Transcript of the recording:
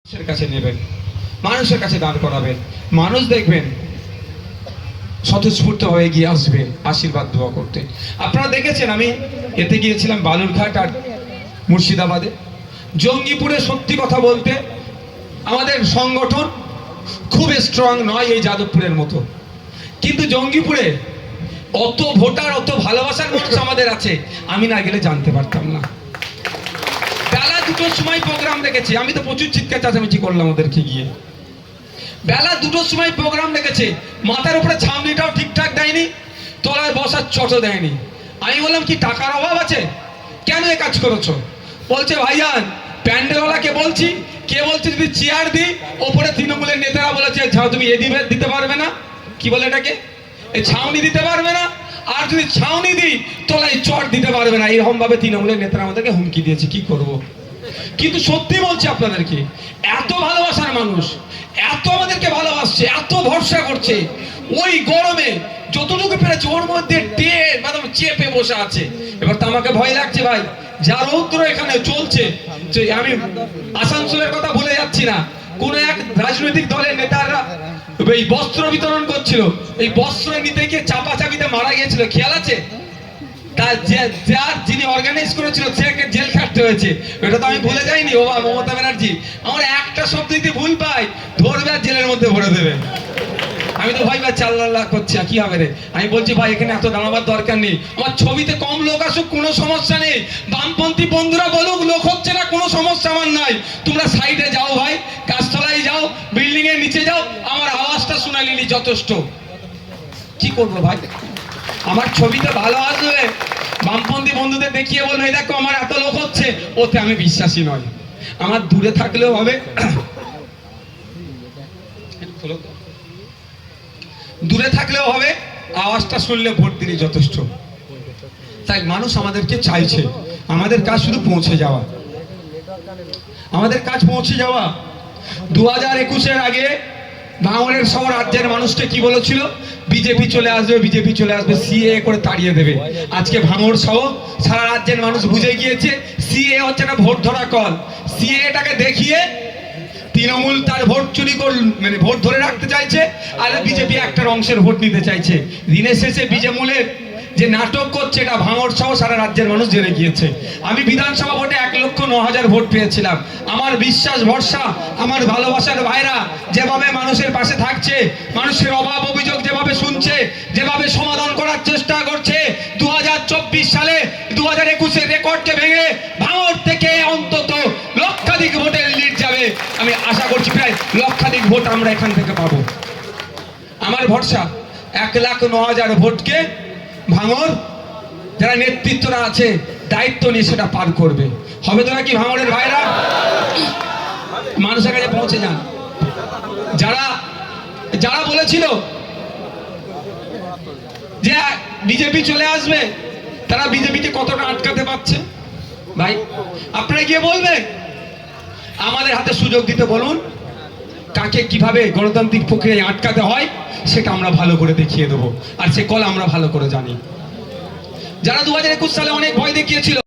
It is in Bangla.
মানুষের কাছে নেবেন, মানুষের কাছে দাঁড় করাবেন, মানুষ দেখবেন স্বতঃস্ফূর্ত হয়ে গিয়ে আসবেন আশীর্বাদ দোয়া করতে। আপনারা দেখেছেন আমি এতে গিয়েছিলাম বালুরঘাট আর মুর্শিদাবাদে। জঙ্গিপুরে সত্যি কথা বলতে আমাদের সংগঠন খুব স্ট্রং নয় এই যাদবপুরের মতো, কিন্তু জঙ্গিপুরে অত ভোটার, অত ভালোবাসার মানুষ আমাদের আছে, আমি না গেলে জানতে পারতাম না। বেলা 2টোর সময় প্রোগ্রাম রেখেছে, আমি তো প্রচুর চিৎকার চেঁচামেচি করলাম ওদেরকে গিয়ে। বেলা 2টোর সময় প্রোগ্রাম রেখেছে, মাথার উপরে ছাউনিটাও ঠিকঠাক দেয়নি, তলায় বসার চটও দেয়নি। আমি বললাম কি টাকার অভাব আছে, কেন এ কাজ করেছো? বলছে ভাইজান প্যান্ডেলওয়ালাকে বলছি, কে বলছে যদি চেয়ার দিই, ওপরে তৃণমূলের নেতারা বলেছে তুমি এ দিতে পারবে না, কি বলে এটাকে, এই ছাউনি দিতে পারবে না, আর যদি ছাউনি দিই তলায় চট দিতে পারবে না, এরকম ভাবে তৃণমূলের নেতারা আমাদেরকে হুমকি দিয়েছে। কি করব? কিন্তু সত্যি বলছি আপনাদেরকে, এত ভালোবাসার মানুষ, এত আমাদেরকে ভালোবাসছে, এত ভরসা করছে, ওই গরমে যতটুকু পেরেছে ওর মধ্যে চেপে বসে আছে। এবার তো আমাকে ভয় লাগছে ভাই, যা রৌদ্র এখানে চলছে। আমি আসানসোলের কথা ভুলে যাচ্ছি না, কোন এক রাজনৈতিক দলের নেতারা এই বস্ত্র বিতরণ করছিল, এই বস্ত্র নিতে গিয়ে চাপাচাপিতে মারা গিয়েছিল, খেয়াল আছে? যিনি অর্গানাইজ করেছিল সেকে জেল খাটতে হয়েছে, এটা তো আমি ভুলে যাইনি। ও মমতা ব্যানার্জি আমার একটা শব্দ দিতে ভুল পাই, ধরবে আর জেলের মধ্যে ভরে দেবে। আমি তো ভাই চাল্লাল্লাহ করছি, কি হবে রে? আমি বলছি ভাই এখানে এত দাঁড়াবার দরকার নেই, আমার ছবিতে কম লোক আসুক কোনো সমস্যা নেই, বামপন্থী বন্ধুরা বলুক লোক হচ্ছে না কোনো সমস্যা আমার নাই, তোমরা সাইডে যাও ভাই, গাছতলায় যাও, বিল্ডিং এর নিচে যাও, আমার আওয়াজটা শোনালিনি যথেষ্ট। কি করবো ভাই, আমার ছবিতে ভালো আসবে, বামপন্থী বন্ধুদের দেখিয়ে বলবে এই দেখো আমার এত লোক হচ্ছে, ওতে আমি বিশ্বাসী নয়। আমার দূরে থাকলেও হবে, দূরে থাকলেও হবে, আওয়াজটা শুনলে ভোট দিলে যথেষ্ট। তাই মানুষ আমাদেরকে চাইছে, আমাদের কাজ শুধু পৌঁছে যাওয়া, আমাদের কাজ পৌঁছে যাওয়া। 2021-এর আগে ভাঙড়ের সব রাজ্যের মানুষকে কি বলেছিল, বিজেপি চলে আসবে, বিজেপি চলে আসবে, সিএ করে তাড়িয়ে দেবে। আজকে ভাঙড় সহ সারা রাজ্যের মানুষ বুঝে গিয়েছে সিএ হচ্ছে একটা ভোট ধরা কল। সিএটাকে দেখিয়ে তৃণমূল তার ভোট চুরি মানে ভোট ধরে রাখতে চাইছে, আর বিজেপি একটার অংশের ভোট নিতে চাইছে। দিনের শেষে বিজেমূলের যে নাটক করছে এটা ভাঙড় সহ সারা রাজ্যের মানুষ জেনে গিয়েছে। আমি বিধানসভা ভোটে 1,09,000 ভোট পেয়েছিলাম। আমার বিশ্বাস ভরসা, আমার ভালোবাসার ভাইরা যেভাবে মানুষের পাশে থাকছে, মানুষের অভাব অভিযোগ যেভাবে শুনছে, যেভাবে সমাধান করার চেষ্টা করছে, 2024 সালে 2021-এর রেকর্ডকে ভেঙে ভাঙড় থেকে অন্তত লক্ষাধিক ভোটের লিড যাবে। আমি আশা করছি প্রায় লক্ষাধিক ভোট আমরা এখান থেকে পাবো। আমার ভরসা 1,09,000 ভোটকে ভাঙড় যারা নেতৃত্বরা আছে দায়িত্ব নিয়ে সেটা পার করবে। হবে তো নাকি ভাঙড়ের ভাইরা? মানুষের কাছে পৌঁছে যান। যারা যারা বলেছিল যে বিজেপি চলে আসবে, তারা বিজেপিকে কতটা আটকাতে পারছে ভাই, আপনারা গিয়ে বলবেন। আমাদের হাতে সুযোগ দিতে বলুন, কাকে কিভাবে গণতান্ত্রিক প্রক্রিয়ায় আটকাতে হয় সেটা আমরা ভালো করে দেখিয়ে দেবো, আর সে কল আমরা ভালো করে জানি। যারা 2021 সালে অনেক ভয় দেখিয়েছিল,